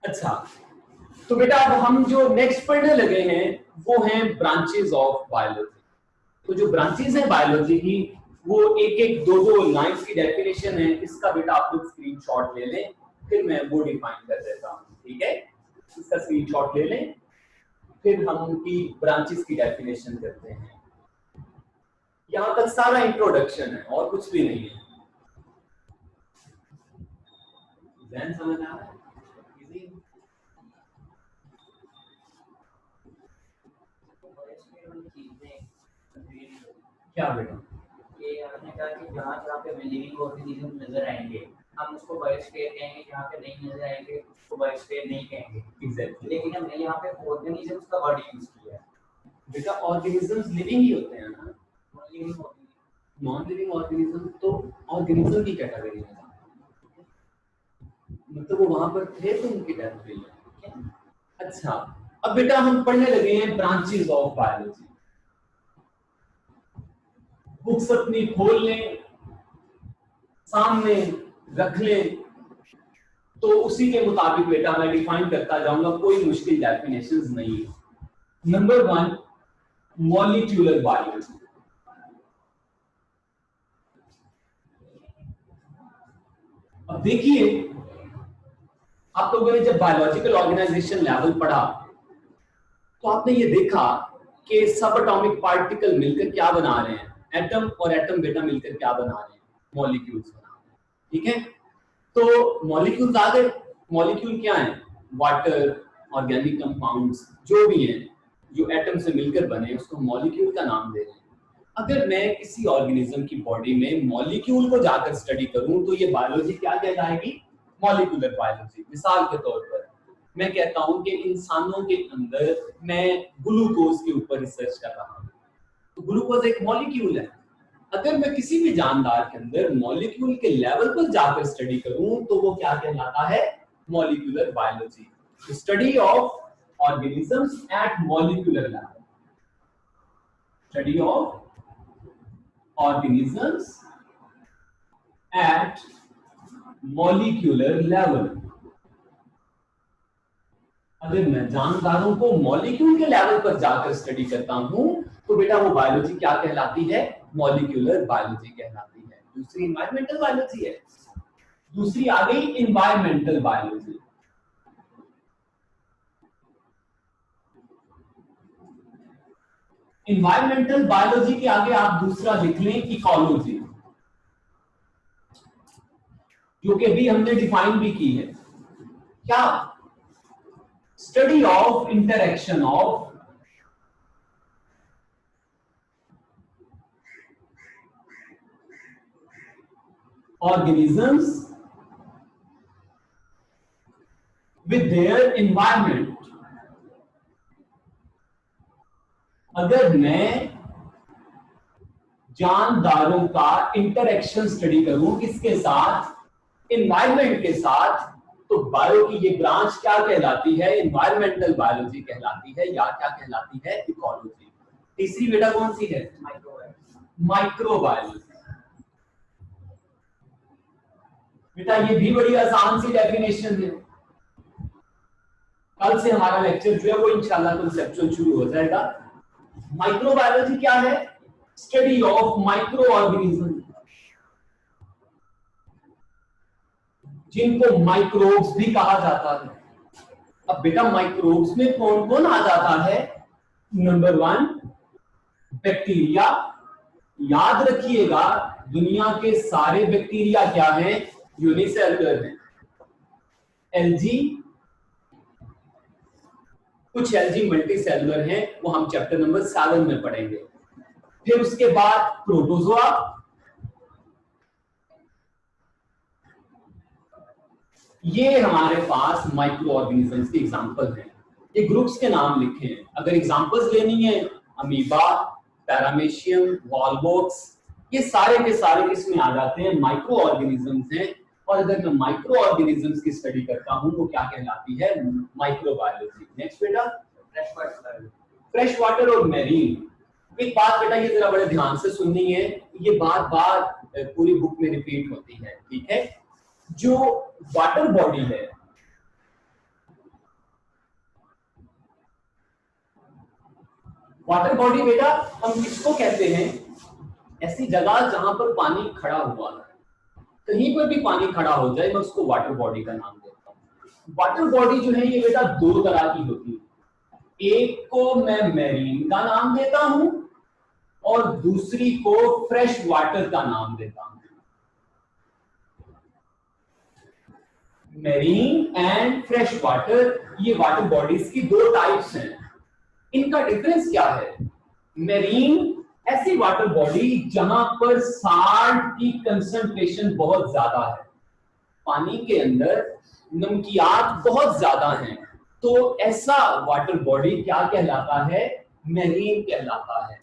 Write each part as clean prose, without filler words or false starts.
अच्छा, तो बेटा अब हम जो नेक्स्ट पढ़ने लगे हैं वो हैं ब्रांचेस ऑफ बायोलॉजी। तो जो ब्रांचेस हैं बायोलॉजी की वो एक एक दो दो लाइंस की डेफिनेशन है। इसका बेटा आप लोग स्क्रीनशॉट ले लें, फिर मैं वो डिफाइन कर देता हूँ। ठीक है, इसका स्क्रीनशॉट ले लें, फिर हम उनकी ब्रांचेस की डेफिनेशन करते हैं। यहाँ तक सारा इंट्रोडक्शन है और कुछ भी नहीं है। ध्यान समझ आ रहा है? क्या बेटा? ये आपने कहा कि जहाँ जहाँ पे लिविंग ऑर्गेनिज्म नजर आएंगे हम उसको बायोस्फीयर कहेंगे, जहाँ पे नहीं नजर आएंगे उसको बायोस्फीयर नहीं कहेंगे। एग्जैक्टली। लेकिन हमने यहाँ पे ऑर्गेनिजम्स का वर्ड यूज किया है। बेटा ऑर्गेनिजम्स लिविंग ही होते हैं ना, लिविंग नॉन लिविंग ऑर्गेनिज्म तो ऑर्गेनिज्म की कैटेगरी में, मतलब वो वहां पर थे तो उनकी डेथ हुई है। अच्छा, अब बेटा हम पढ़ने लगे हैं ब्रांचेस ऑफ बायोलॉजी। बुक्स अपनी खोल लें, सामने रख लें, तो उसी के मुताबिक बेटा मैं डिफाइन करता जाऊंगा, कोई मुश्किल डेफिनेशंस नहीं है। Number 1, molecular biology. अब देखिए, आप लोगों ने जब बायोलॉजिकल ऑर्गेनाइजेशन लेवल पढ़ा तो आपने ये देखा कि सब एटॉमिक पार्टिकल मिलकर क्या बना रहे हैं, एटम और एटम बेटा मिलकर क्या बना रहे हैं, मॉलिक्यूल्स बना रहे हैं। ठीक है, तो मॉलिक्यूल्स आ गए। मॉलिक्यूल क्या है? वाटर, ऑर्गेनिक कंपाउंड्स जो भी हैं जो एटम से मिलकर बने उसको मॉलिक्यूल का नाम दे रहे हैं। अगर मैं किसी ऑर्गेनिज्म की बॉडी में मॉलिक्यूल को जाकर स्टडी करूं तो ये बायोलॉजी क्या कहलाएगी? Molecular biology. मिसाल के तौर पर मैं कहता हूं कि इंसानों के अंदर मैं ग्लूकोज के ऊपर रिसर्च कर रहा हूं, तो ग्लूकोज एक मॉलिक्यूल है। अगर मैं किसी भी जानदार के अंदर मॉलिक्यूल के लेवल पर जाकर स्टडी करूं तो वो क्या कहलाता है? Molecular biology. Study of organisms at molecular level. Study of organisms at molecular level। अगर मैं जानदारों को मॉलिक्यूल के लेवल पर जाकर स्टडी करता हूं तो बेटा वो बायोलॉजी क्या कहलाती है? मॉलिक्यूलर बायोलॉजी कहलाती है। दूसरी एनवायरमेंटल बायोलॉजी है। दूसरी आ गई एनवायरमेंटल बायोलॉजी। एनवायरमेंटल बायोलॉजी के आगे आप दूसरा लिख लें इकोलॉजी, जो कि भी हमने डिफाइन भी की है। क्या? Study of interaction of organisms with their environment। अगर मैं जानदारों का इंटरेक्शन स्टडी करूं किसके साथ? एनवायरमेंट के साथ, तो बायो की ये ब्रांच क्या कहलाती है? एनवायरमेंटल बायोलॉजी कहलाती है, या क्या कहलाती है? इकोलॉजी। तीसरी बेटा कौन सी है? माइक्रोबायोलॉजी। बेटा ये भी बड़ी आसान सी डेफिनेशन है। कल से हमारा लेक्चर जो है वो इंशाल्लाह कंसेप्चुअल शुरू हो जाएगा। माइक्रोबायोलॉजी क्या है? स्टडी ऑफ माइक्रो ऑर्गेनिज्म, जिनको माइक्रोब्स भी कहा जाता है। अब बेटा माइक्रोब्स में कौन कौन आ जाता है? Number 1, bacteria. याद रखिएगा दुनिया के सारे बैक्टीरिया क्या हैं? यूनिसेलुलर हैं। एलजी, कुछ एलजी मल्टीसेलुलर हैं, वो हम चैप्टर नंबर 7 में पढ़ेंगे। फिर उसके बाद प्रोटोजोआ, ये हमारे पास माइक्रो ऑर्गेनिजम्स के एग्जांपल हैं। ये ग्रुप्स के नाम लिखे हैं। अगर एग्जांपल्स लेनी है, अमीबा, पैरामीशियम, वॉलवॉक्स, ये सारे के सारे इसमें आ जाते हैं, माइक्रो ऑर्गेनिजम्स हैं। और अगर मैं माइक्रो ऑर्गेनिजम्स की स्टडी करता हूं वो क्या कहलाती है? माइक्रोबायोलॉजी। नेक्स्ट बेटा, फ्रेश वाटर और मैरीन। एक बात बेटा ये जरा बड़े ध्यान से सुननी है, ये बार बार पूरी बुक में रिपीट होती है। ठीक है, जो वाटर बॉडी है वाटर बॉडी बेटा हम किसको कहते हैं? ऐसी जगह जहां पर पानी खड़ा हुआ है, कहीं पर भी पानी खड़ा हो जाए मैं उसको वाटर बॉडी का नाम देता हूँ। वाटर बॉडी जो है ये बेटा दो तरह की होती है, एक को मैं मैरीन का नाम देता हूं और दूसरी को फ्रेश वाटर का नाम देता हूं। मैरीन एंड फ्रेश वाटर, ये वाटर बॉडीज की दो टाइप्स हैं। इनका डिफरेंस क्या है? मैरीन ऐसी वाटर बॉडी जहां पर साल्ट की कंसंट्रेशन बहुत ज्यादा है, पानी के अंदर नमकियात बहुत ज्यादा हैं, तो ऐसा वाटर बॉडी क्या कहलाता है? मैरीन कहलाता है।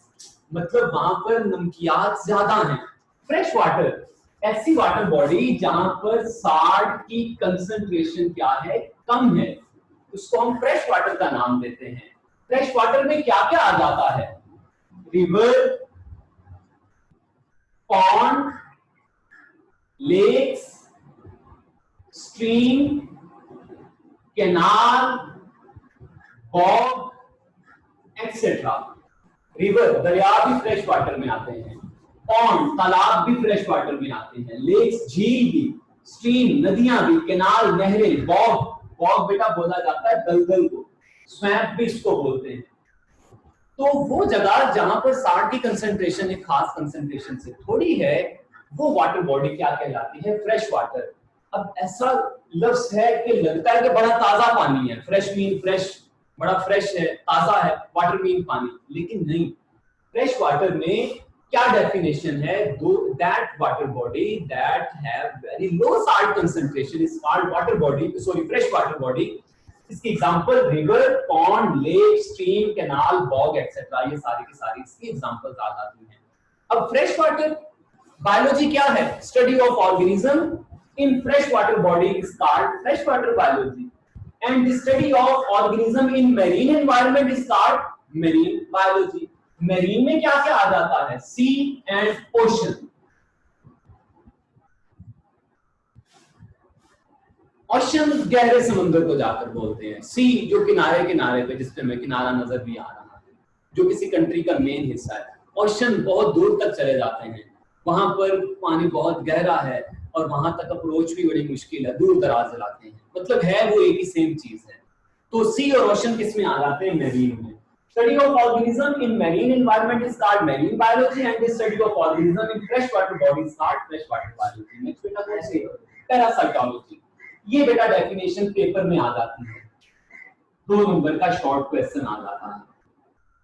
मतलब वहां पर नमकियात ज्यादा हैं। फ्रेश वाटर ऐसी वाटर बॉडी जहां पर साल्ट की कंसंट्रेशन क्या है? कम है, उसको हम फ्रेश वाटर का नाम देते हैं। फ्रेश वाटर में क्या क्या आ जाता है? River, pond, lakes, stream, canal, bog etcetera. River दरिया भी फ्रेश वाटर में आते हैं, पॉन्ड तालाब भी फ्रेश वाटर में आते हैं, लेक्स झील भी, स्ट्रीम नदियां भी, कैनाल नहरें, बॉग बेटा बोला जाता है दलदल को, स्वैम्प भी इसको बोलते हैं। तो वो जगह जहां पर साल्ट की कंसंट्रेशन एक खास कंसंट्रेशन से थोड़ी है, वो वाटर बॉडी क्या कहलाती है? Fresh water. अब ऐसा लफ्ज है कि लगता है कि बड़ा ताजा पानी है, फ्रेश मीन फ्रेश, बड़ा फ्रेश है, ताजा है, वाटर मीन पानी, लेकिन नहीं। फ्रेश वाटर में क्या डेफिनेशन है? That water body that have very low salt concentration is called water body, sorry fresh water body. इसकी example river, pond, lake, stream, canal, bog etcetera, ये सारी की सारी इसकी एग्जांपल्स आ जाती हैं। अब फ्रेश वाटर बायोलॉजी क्या है? Study of organism in fresh water body is called fresh water biology and the study of organism in marine environment is called marine biology. Marine में क्या क्या आ जाता है? सी एंड ओशन। ओशन गहरे समंदर को जाकर बोलते हैं, सी जो किनारे किनारे पे, जिसपे मैं किनारा नजर भी आ रहा है, जो किसी कंट्री का मेन हिस्सा है। ओशन बहुत दूर तक चले जाते हैं, वहां पर पानी बहुत गहरा है और वहां तक अप्रोच भी बड़ी मुश्किल है, दूर दराज इलाके हैं, मतलब है वो एक ही सेम चीज है। तो सी और ओशन किस में आ जाते हैं? मैरीन में। Study of organism in marine environment is called marine biology and the study of organism in fresh water body is called fresh water biology. Next बेटा कौन सी? पैरासाइटोलॉजी। ये बेटा डेफिनेशन पेपर में आ जाती है, 2 नंबर का शॉर्ट क्वेश्चन आ जाता है,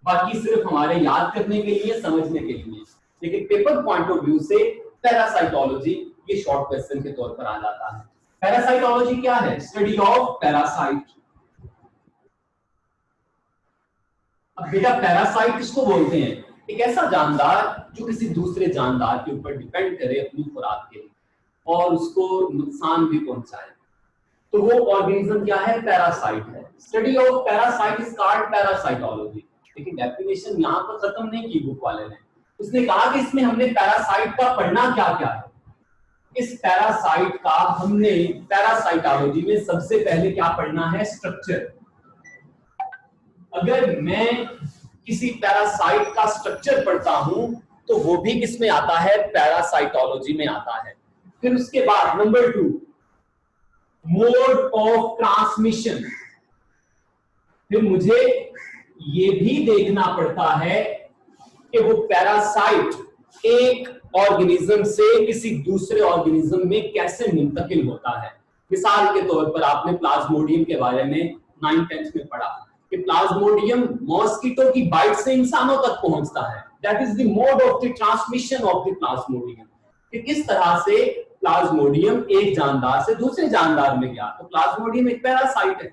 बाकी सिर्फ हमारे याद करने के लिए, समझने के लिए, लेकिन पेपर पॉइंट ऑफ व्यू से पैरासाइटोलॉजी ये शॉर्ट क्वेश्चन के तौर पर आ जाता है। पैरासाइटोलॉजी क्या है? Study of parasite. अब बेटा पैरासाइट किसको बोलते हैं? एक ऐसा जानदार जो किसी दूसरे जानदार के ऊपर डिपेंड करे अपनी खुराक के लिए और उसको नुकसान भी पहुंचाए, तो वो ऑर्गेनिज्म क्या है? पैरासाइट है। Study of parasite is called parasitology. लेकिन डेफिनेशन यहां पर खत्म नहीं की बुक वाले ने, उसने कहा कि इसमें हमने पैरासाइट का पढ़ना क्या क्या है। इस पैरासाइट का हमने पैरासाइटोलॉजी में सबसे पहले क्या पढ़ना है? स्ट्रक्चर। अगर मैं किसी पैरासाइट का स्ट्रक्चर पढ़ता हूं तो वो भी किसमें आता है? पैरासाइटोलॉजी में आता है। फिर उसके बाद नंबर 2, मोड ऑफ ट्रांसमिशन। फिर मुझे ये भी देखना पड़ता है कि वो पैरासाइट एक ऑर्गेनिज्म से किसी दूसरे ऑर्गेनिज्म में कैसे मुंतकिल होता है। मिसाल के तौर पर आपने प्लाज्मोडियम के बारे में 9th-10th में पढ़ा कि प्लाज्मोडियम मॉस्किटो की बाइट से इंसानों तक पहुंचता है। That is the mode of the transmission of the Plasmodium, कि किस तरह से प्लाज्मोडियम एक जानदार से दूसरे जानदार में गया। तो प्लाज्मोडियम एक पैरासाइट है,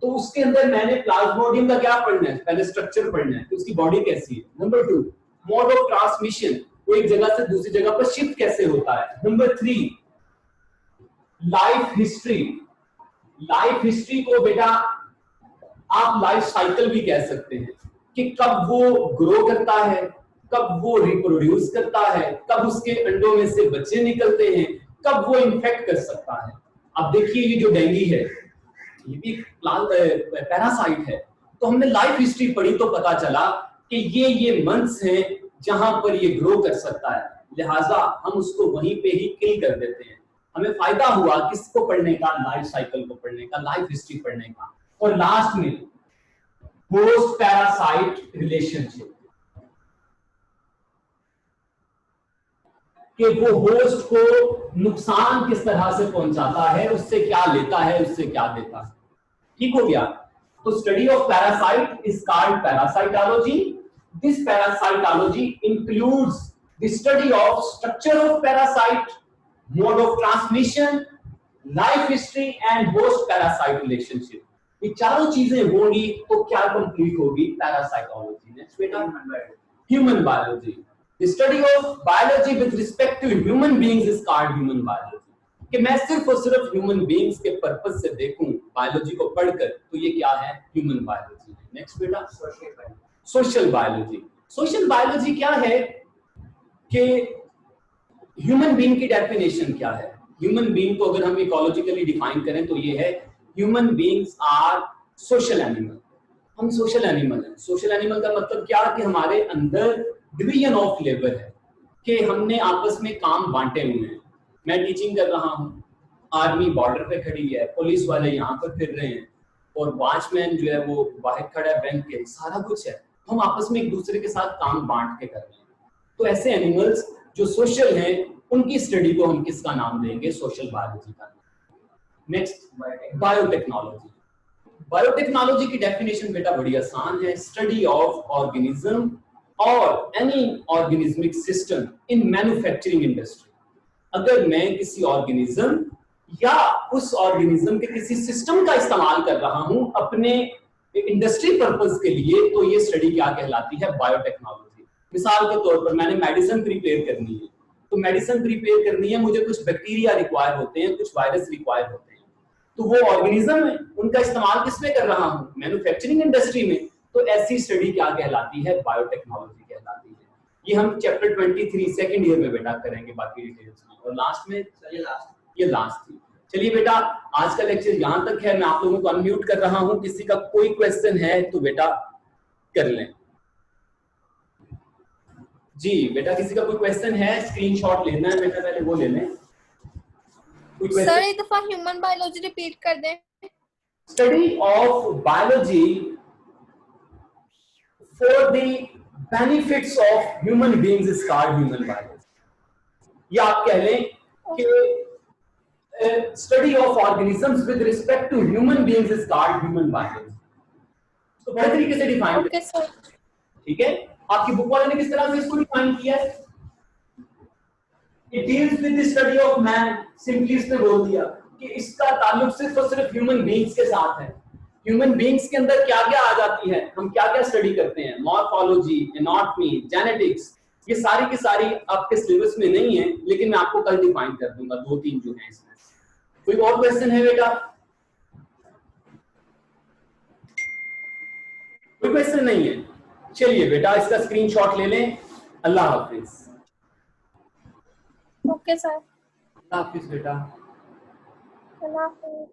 तो उसके अंदर मैंने प्लाज्मोडियम का क्या पढ़ना है? पहले स्ट्रक्चर पढ़ना है कि उसकी बॉडी कैसी है। नंबर 2, मोड ऑफ ट्रांसमिशन, वो एक जगह से दूसरी जगह पर शिफ्ट कैसे होता है। Number 3, life history. Life history को बेटा आप लाइफ साइकिल भी कह सकते हैं कि कब वो ग्रो करता है, कब वो रिप्रोड्यूस करता है, कब उसके अंडों में से बच्चे निकलते हैं, कब वो इन्फेक्ट कर सकता है। अब देखिए ये जो डेंगू है ये भी पैरासाइट है, तो हमने लाइफ हिस्ट्री पढ़ी तो पता चला कि ये मंथ्स हैं जहां पर ये ग्रो कर सकता है, लिहाजा हम उसको वहीं पे ही किल कर देते हैं। हमें फायदा हुआ किसको पढ़ने का, लाइफ साइकिल को पढ़ने का, लाइफ हिस्ट्री पढ़ने का। और लास्ट में होस्ट पैरासाइट रिलेशनशिप, कि वो होस्ट को नुकसान किस तरह से पहुंचाता है, उससे क्या लेता है, उससे क्या देता है। ठीक हो गया। तो study of parasite is called parasitology. This parasitology includes the study of structure of parasite, mode of transmission, life history and host parasite relationship. ये चारों चीजें होंगी तो क्या कंप्लीट होगी, पैरासाइटोलॉजी। नेक्स्ट बेटा, human biology. The study of biology with respect to human beings is called human biology. कि मैं सिर्फ और सिर्फ ह्यूमन बीइंग्स के पर्पस से देखूं बायोलॉजी को पढ़कर, तो ये क्या है, ह्यूमन बायोलॉजी। नेक्स्ट बेटा, सोशल बायोलॉजी। सोशल बायोलॉजी क्या है कि ह्यूमन बीइंग की डेफिनेशन क्या है। ह्यूमन बीइंग को अगर हम इकोलॉजिकली डिफाइन करें तो ये है, human beings are social animal. हम सोशल एनिमल हैं। सोशल एनिमल का मतलब क्या, कि हमारे अंदर डिवीजन ऑफ लेबर है, कि हमने आपस में काम बांटे हुए हैं। मैं टीचिंग कर रहा हूँ, आर्मी बॉर्डर पे खड़ी है, पुलिस वाले यहाँ पर फिर रहे हैं, और वॉचमैन जो है वो बाहर खड़ा है बैंक के, सारा कुछ है। हम आपस में एक दूसरे के साथ काम बांट के कर रहे हैं। तो ऐसे एनिमल्स जो सोशल हैं, उनकी स्टडी को हम किसका नाम देंगे, सोशल बायोलॉजी का। Next, biotechnology. बायोटेक्नोलॉजी की डेफिनेशन बेटा बड़ी आसान है, स्टडी ऑफ ऑर्गेनिज्म और any organismic system in manufacturing industry. अगर मैं किसी ऑर्गेनिज्म या उस ऑर्गेनिज्म के किसी सिस्टम का इस्तेमाल कर रहा हूं अपने इंडस्ट्री पर्पस के लिए, तो ये स्टडी क्या कहलाती है, बायोटेक्नोलॉजी। मिसाल के तौर पर मैंने मेडिसिन प्रिपेयर करनी है, तो मेडिसिन प्रिपेयर करनी है, मुझे कुछ बैक्टीरिया रिक्वायर होते हैं, कुछ वायरस रिक्वायर होते हैं, तो वो ऑर्गेनिज्म है, उनका इस्तेमाल किसमें कर रहा हूं, मैन्युफैक्चरिंग इंडस्ट्री में। तो ऐसी स्टडी क्या कहलाती है, बायोटेक्नोलॉजी कहलाती है। ये हम चैप्टर 23 सेकंड ईयर में बेटा करेंगे बाकी डिटेल्स में। और लास्ट में ये लास्ट थी। चलिए बेटा, आज का लेक्चर यहां तक है। मैं आप लोगों को अनम्यूट कर रहा हूं, किसी का कोई क्वेश्चन है तो बेटा कर लें। जी बेटा, किसी का कोई क्वेश्चन है, स्क्रीनशॉट लेना है बेटा, पहले वो ले लें। सर एक दफा ह्यूमन बायोलॉजी रिपीट कर दें। Study of biology for the benefits of human beings is called human biology। या आप कह लें कि study of organisms with respect to human beings is called human biology। तो बड़े तरीके से डिफाइन ओके सर, ठीक है। आपकी बुक वाले ने किस तरह से इसको डिफाइन किया है, it deals with the study of man। Simply इसने बोल दिया कि इसका ताल्लुक सिर्फ और सिर्फ ह्यूमन बीइंग्स के साथ है। ह्यूमन बीइंग्स के अंदर क्या क्या आ जाती है, हम क्या क्या स्टडी करते हैं, मॉर्फोलॉजी, एनाटॉमी, जेनेटिक्स, ये सारी की सारी आपके सिलेबस में नहीं है, लेकिन मैं आपको कल डिफाइन कर दूंगा, 2-3 जो है इसमें। कोई और क्वेश्चन है बेटा, कोई क्वेश्चन नहीं है। चलिए बेटा, इसका स्क्रीनशॉट ले लें। अल्लाह हाफिज। ओके सर, अल्लाह हाफिज बेटा। अल्लाह हाफिज।